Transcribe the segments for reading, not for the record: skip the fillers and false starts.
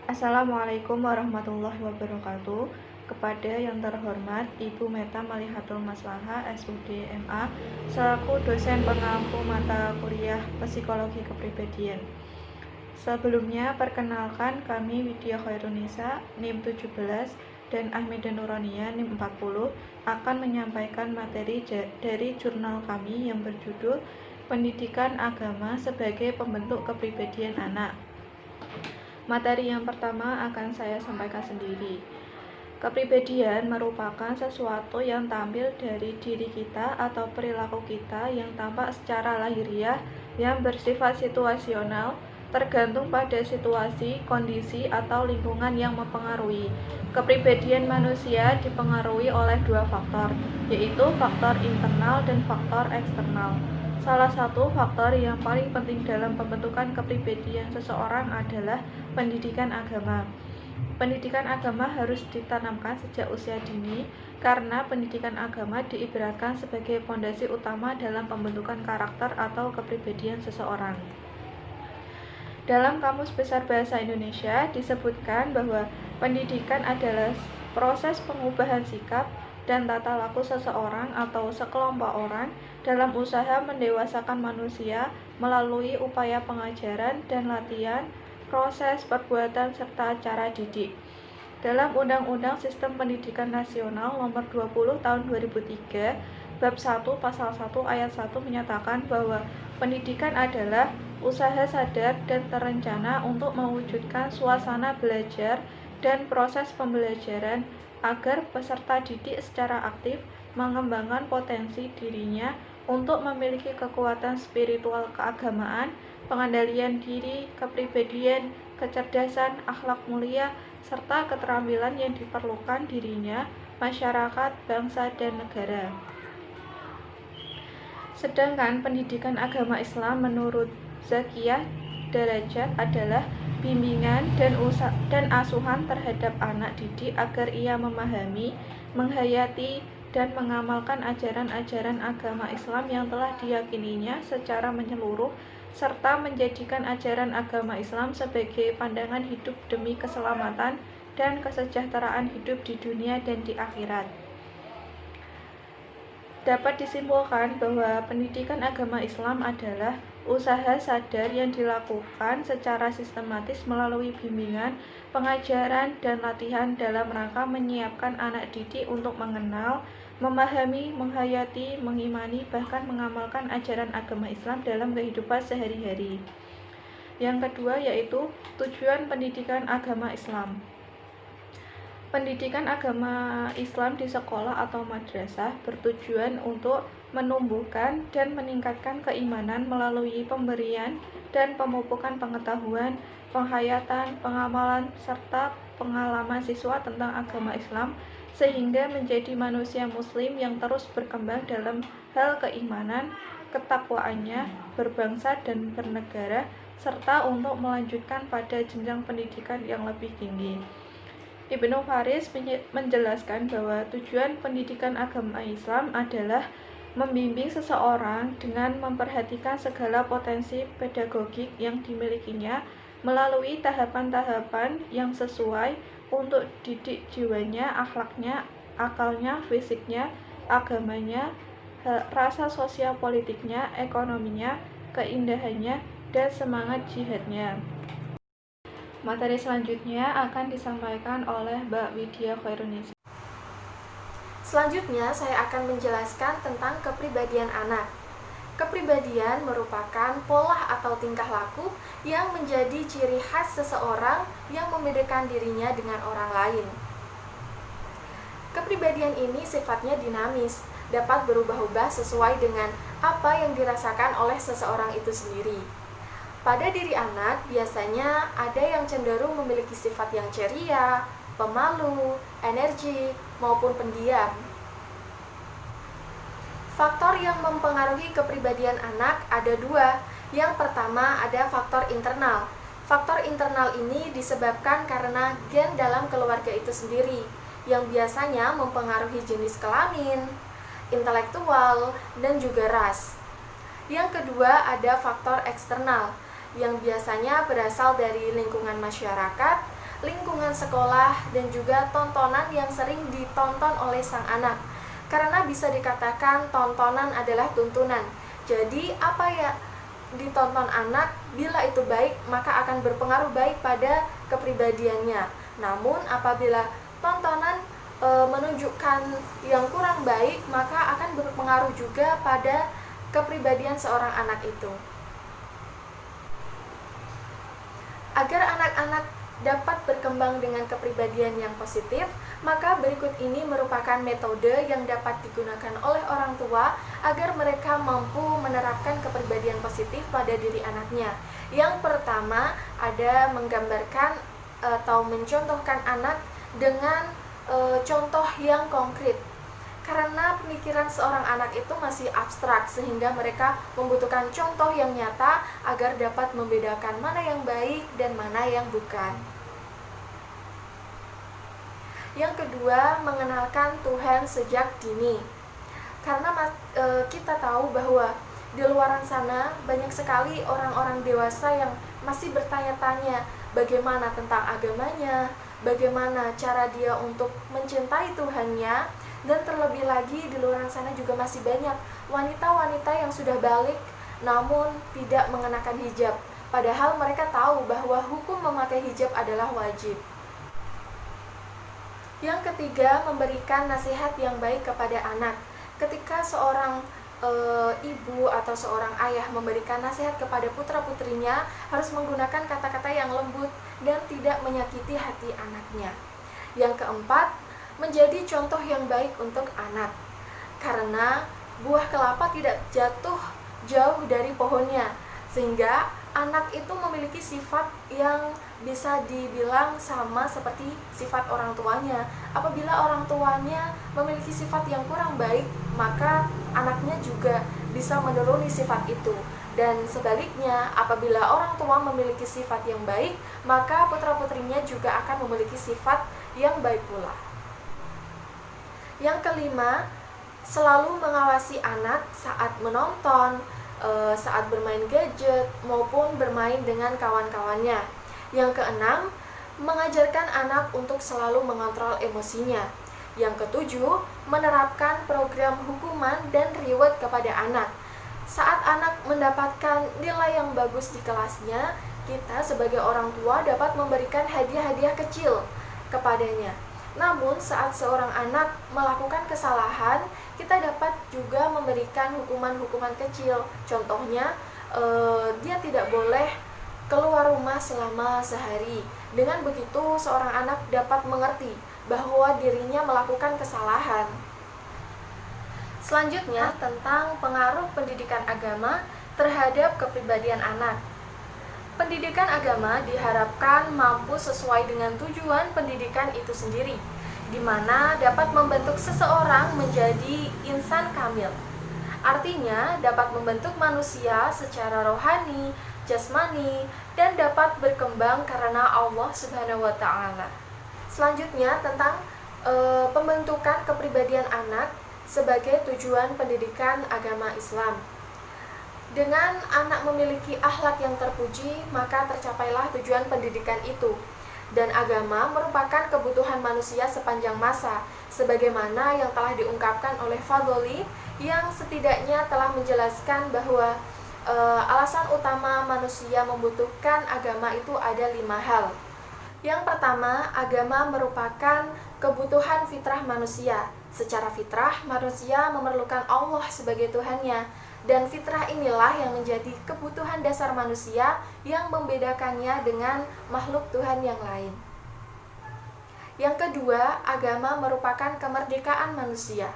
Assalamualaikum warahmatullahi wabarakatuh. Kepada yang terhormat Ibu Meta Malihatul Maslahah SUD MA selaku dosen pengampu mata kuliah Psikologi Kepribadian. Sebelumnya perkenalkan kami Widya Khairunisa NIM 17 dan Ahmida Nurania NIM 40 akan menyampaikan materi dari jurnal kami yang berjudul Pendidikan Agama sebagai Pembentuk Kepribadian Anak. Materi yang pertama akan saya sampaikan sendiri. Kepribadian merupakan sesuatu yang tampil dari diri kita atau perilaku kita yang tampak secara lahiriah yang bersifat situasional, tergantung pada situasi, kondisi, atau lingkungan yang mempengaruhi. Kepribadian manusia dipengaruhi oleh dua faktor, yaitu faktor internal dan faktor eksternal. Salah satu faktor yang paling penting dalam pembentukan kepribadian seseorang adalah pendidikan agama. Pendidikan agama harus ditanamkan sejak usia dini karena pendidikan agama diibaratkan sebagai fondasi utama dalam pembentukan karakter atau kepribadian seseorang. Dalam Kamus Besar Bahasa Indonesia disebutkan bahwa pendidikan adalah proses pengubahan sikap dan tata laku seseorang atau sekelompok orang dalam usaha mendewasakan manusia melalui upaya pengajaran dan latihan, proses perbuatan, serta cara didik. Dalam Undang-Undang Sistem Pendidikan Nasional Nomor 20 Tahun 2003, Bab 1 Pasal 1 Ayat 1 menyatakan bahwa pendidikan adalah usaha sadar dan terencana untuk mewujudkan suasana belajar dan proses pembelajaran agar peserta didik secara aktif mengembangkan potensi dirinya untuk memiliki kekuatan spiritual keagamaan, pengendalian diri, kepribadian, kecerdasan, akhlak mulia, serta keterampilan yang diperlukan dirinya, masyarakat, bangsa, dan negara. Sedangkan pendidikan agama Islam menurut Zakiyah Darajat adalah bimbingan dan asuhan terhadap anak didik agar ia memahami, menghayati, dan mengamalkan ajaran-ajaran agama Islam yang telah diyakininya secara menyeluruh, serta menjadikan ajaran agama Islam sebagai pandangan hidup demi keselamatan dan kesejahteraan hidup di dunia dan di akhirat. Dapat disimpulkan bahwa pendidikan agama Islam adalah usaha sadar yang dilakukan secara sistematis melalui bimbingan, pengajaran, dan latihan dalam rangka menyiapkan anak didik untuk mengenal, memahami, menghayati, mengimani, bahkan mengamalkan ajaran agama Islam dalam kehidupan sehari-hari. Yang kedua yaitu tujuan pendidikan agama Islam. Pendidikan agama Islam di sekolah atau madrasah bertujuan untuk menumbuhkan dan meningkatkan keimanan melalui pemberian dan pemupukan pengetahuan, penghayatan, pengamalan, serta pengalaman siswa tentang agama Islam sehingga menjadi manusia muslim yang terus berkembang dalam hal keimanan, ketakwaannya, berbangsa dan bernegara, serta untuk melanjutkan pada jenjang pendidikan yang lebih tinggi. Ibnu Faris menjelaskan bahwa tujuan pendidikan agama Islam adalah membimbing seseorang dengan memperhatikan segala potensi pedagogik yang dimilikinya melalui tahapan-tahapan yang sesuai untuk didik jiwanya, akhlaknya, akalnya, fisiknya, agamanya, rasa sosial politiknya, ekonominya, keindahannya, dan semangat jihadnya. Materi selanjutnya akan disampaikan oleh Mbak Widya Khairunisa. Selanjutnya saya akan menjelaskan tentang kepribadian anak. Kepribadian merupakan pola atau tingkah laku yang menjadi ciri khas seseorang yang membedakan dirinya dengan orang lain. Kepribadian ini sifatnya dinamis, dapat berubah-ubah sesuai dengan apa yang dirasakan oleh seseorang itu sendiri. Pada diri anak, biasanya ada yang cenderung memiliki sifat yang ceria, pemalu, energi, maupun pendiam. Faktor yang mempengaruhi kepribadian anak ada dua. Yang pertama ada faktor internal. Faktor internal ini disebabkan karena gen dalam keluarga itu sendiri, yang biasanya mempengaruhi jenis kelamin, intelektual, dan juga ras. Yang kedua ada faktor eksternal, yang biasanya berasal dari lingkungan masyarakat lingkungan sekolah, dan juga tontonan yang sering ditonton oleh sang anak. Karena bisa dikatakan tontonan adalah tuntunan. Jadi apa ya ditonton anak, bila itu baik maka akan berpengaruh baik pada kepribadiannya. Namun apabila tontonan menunjukkan yang kurang baik, maka akan berpengaruh juga pada kepribadian seorang anak itu. Agar anak-anak dapat berkembang dengan kepribadian yang positif, maka berikut ini merupakan metode yang dapat digunakan oleh orang tua agar mereka mampu menerapkan kepribadian positif pada diri anaknya. Yang pertama ada menggambarkan atau mencontohkan anak dengan contoh yang konkret. Karena pemikiran seorang anak itu masih abstrak, sehingga mereka membutuhkan contoh yang nyata agar dapat membedakan mana yang baik dan mana yang bukan. Yang kedua, mengenalkan Tuhan sejak dini. Karena kita tahu bahwa di luar sana banyak sekali orang-orang dewasa yang masih bertanya-tanya bagaimana tentang agamanya, bagaimana cara dia untuk mencintai Tuhannya. Dan terlebih lagi di luar sana juga masih banyak wanita-wanita yang sudah balik namun tidak mengenakan hijab, padahal mereka tahu bahwa hukum memakai hijab adalah wajib. Yang ketiga, memberikan nasihat yang baik kepada anak. Ketika seorang ibu atau seorang ayah memberikan nasihat kepada putra-putrinya, harus menggunakan kata-kata yang lembut dan tidak menyakiti hati anaknya. Yang keempat, menjadi contoh yang baik untuk anak. Karena buah kelapa tidak jatuh jauh dari pohonnya, sehingga anak itu memiliki sifat yang bisa dibilang sama seperti sifat orang tuanya. Apabila orang tuanya memiliki sifat yang kurang baik, maka anaknya juga bisa menuruni sifat itu. Dan sebaliknya, apabila orang tua memiliki sifat yang baik, maka putra-putrinya juga akan memiliki sifat yang baik pula. Yang kelima, selalu mengawasi anak saat menonton, saat bermain gadget, maupun bermain dengan kawan-kawannya. Yang keenam, mengajarkan anak untuk selalu mengontrol emosinya. Yang ketujuh, menerapkan program hukuman dan reward kepada anak. Saat anak mendapatkan nilai yang bagus di kelasnya, kita sebagai orang tua dapat memberikan hadiah-hadiah kecil kepadanya. Namun saat seorang anak melakukan kesalahan, kita dapat juga memberikan hukuman-hukuman kecil. Contohnya, dia tidak boleh keluar rumah selama sehari. Dengan begitu, seorang anak dapat mengerti bahwa dirinya melakukan kesalahan. Selanjutnya, tentang pengaruh pendidikan agama terhadap kepribadian anak. Pendidikan agama diharapkan mampu sesuai dengan tujuan pendidikan itu sendiri, di mana dapat membentuk seseorang menjadi insan kamil. Artinya, dapat membentuk manusia secara rohani, jasmani, dan dapat berkembang karena Allah Subhanahu wa Ta'ala. Selanjutnya, tentang pembentukan kepribadian anak sebagai tujuan pendidikan agama Islam. Dengan anak memiliki akhlak yang terpuji, maka tercapailah tujuan pendidikan itu. Dan agama merupakan kebutuhan manusia sepanjang masa, sebagaimana yang telah diungkapkan oleh Fadholi, yang setidaknya telah menjelaskan bahwa alasan utama manusia membutuhkan agama itu ada 5 hal. Yang pertama, agama merupakan kebutuhan fitrah manusia. Secara fitrah, manusia memerlukan Allah sebagai Tuhannya. Dan fitrah inilah yang menjadi kebutuhan dasar manusia yang membedakannya dengan makhluk Tuhan yang lain. Yang kedua, agama merupakan kemerdekaan manusia.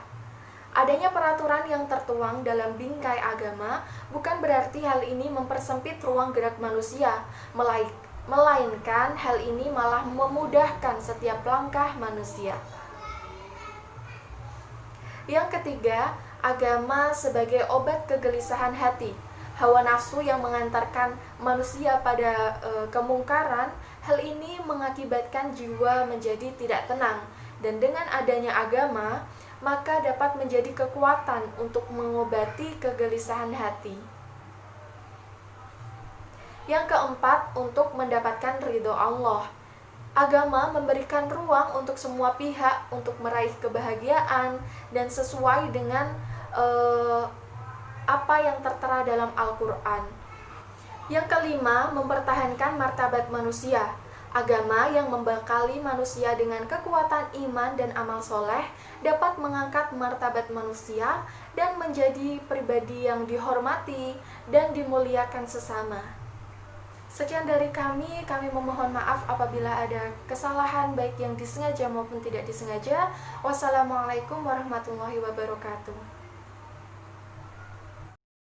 Adanya peraturan yang tertuang dalam bingkai agama bukan berarti hal ini mempersempit ruang gerak manusia, melainkan hal ini malah memudahkan setiap langkah manusia. Yang ketiga, agama sebagai obat kegelisahan hati. Hawa nafsu yang mengantarkan manusia pada kemungkaran, hal ini mengakibatkan jiwa menjadi tidak tenang. Dan dengan adanya agama, maka dapat menjadi kekuatan untuk mengobati kegelisahan hati. Yang keempat, untuk mendapatkan ridho Allah. Agama memberikan ruang untuk semua pihak untuk meraih kebahagiaan dan sesuai dengan apa yang tertera dalam Al-Quran. Yang kelima, mempertahankan martabat manusia. Agama yang membekali manusia dengan kekuatan iman dan amal soleh dapat mengangkat martabat manusia dan menjadi pribadi yang dihormati dan dimuliakan sesama. Sekian dari kami memohon maaf apabila ada kesalahan baik yang disengaja maupun tidak disengaja. Wassalamualaikum warahmatullahi wabarakatuh.